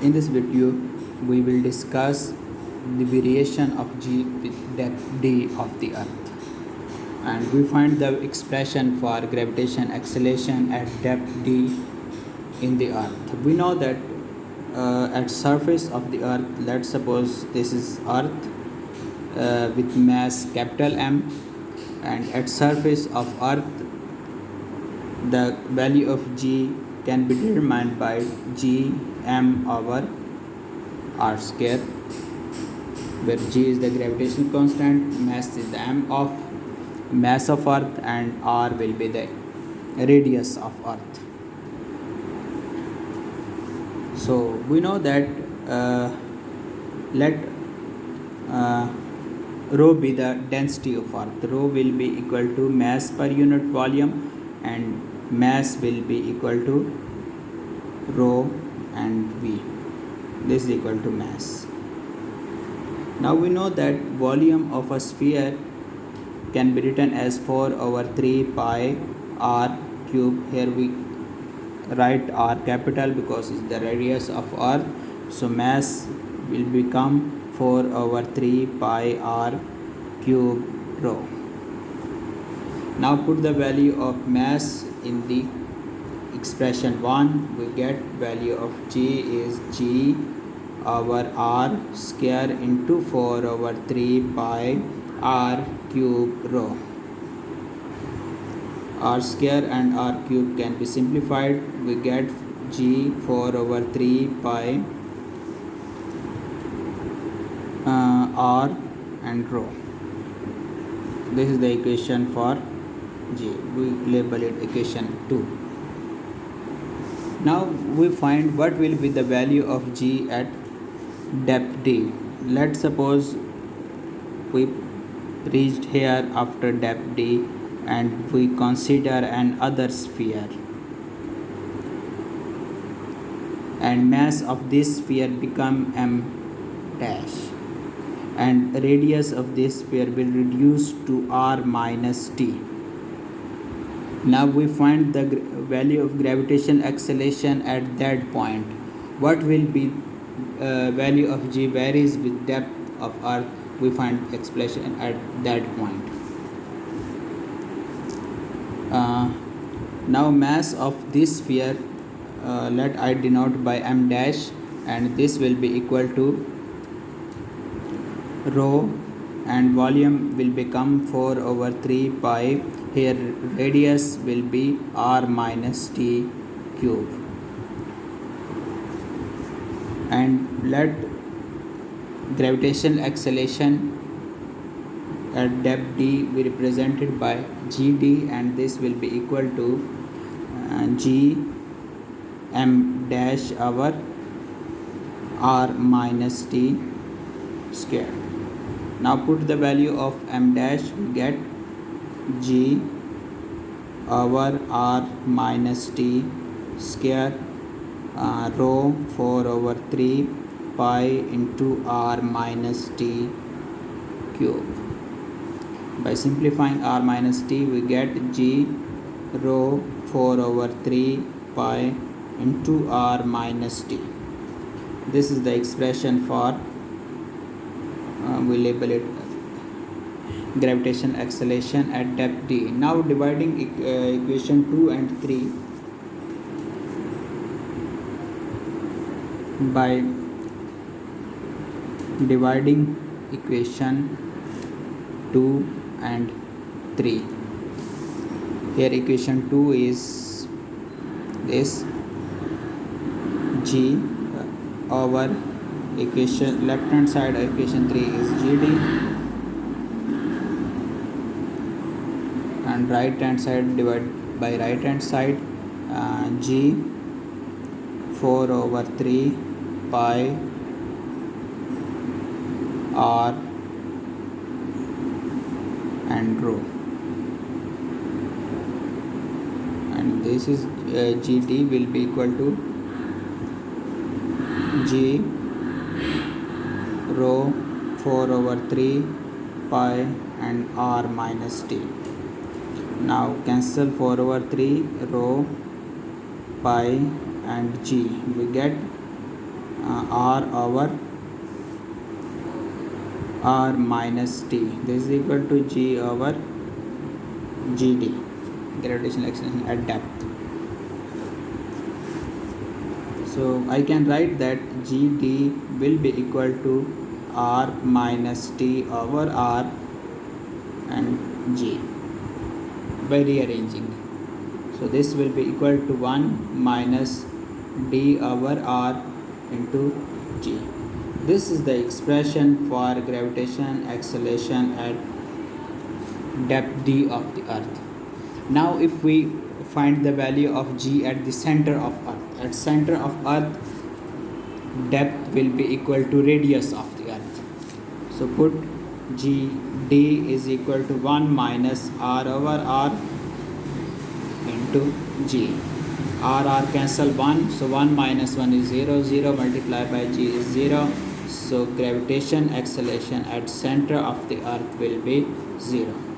In this video, we will discuss the variation of g with depth d of the earth, and we find the expression for gravitation acceleration at depth d in the earth. We know that at surface of the earth, let's suppose this is earth with mass capital M, and at surface of earth the value of g can be determined by g m over r square, where g is the gravitational constant, mass is the m of mass of earth, and r will be the radius of earth. So we know that let rho be the density of earth. Rho will be equal to mass per unit volume, and mass will be equal to rho and v. This is equal to mass. Now we know that volume of a sphere can be written as 4 over 3 pi r cube. Here we write r capital because it's the radius of earth, so mass will become 4 over 3 pi r cube rho. Now put the value of mass in the expression 1. We get value of g is g over r square into 4 over 3 pi r cube rho. R square and r cube can be simplified. We get g 4 over 3 pi r and rho. This is the equation for g. We label it equation 2. Now we find what will be the value of g at depth d. Let's suppose we reached here after depth d, and we consider an other sphere, and mass of this sphere become m dash, and radius of this sphere will reduce to r minus t. Now we find the value of gravitational acceleration at that point. What will be value of g varies with depth of earth. We find expression at that point. Now mass of this sphere, let I denote by m dash, and this will be equal to rho, and volume will become 4 over 3 pi. Here radius will be r minus t cube, and let gravitational acceleration at depth d be represented by gd, and this will be equal to g m dash over r minus t square. Now put the value of m dash. We get g over r minus t square rho 4 over 3 pi into r minus t cube. By simplifying r minus t, we get g rho 4 over 3 pi into r minus t. This is the expression for we label it gravitational acceleration at depth d. Now dividing equation 2 and 3 by dividing equation 2 and 3. Here equation 2 is this g over equation left hand side, equation 3 is gd, and right hand side divided by right hand side g 4 over 3 pi r and rho, and this is gd will be equal to g rho 4 over 3 pi and r minus t. Now cancel 4 over 3 rho pi and g. We get r over r minus t. This is equal to g over gd, gravitational acceleration at depth. So I can write that gd will be equal to r minus t over r and g by rearranging. So this will be equal to 1 minus d over r into g. This is the expression for gravitation acceleration at depth d of the earth. Now if we find the value of g at the center of earth, at center of earth depth will be equal to radius of the earth. So put g d is equal to 1 minus r over r into g. R cancel 1, so 1 minus 1 is 0, 0 multiplied by g is 0. So gravitation acceleration at center of the earth will be 0.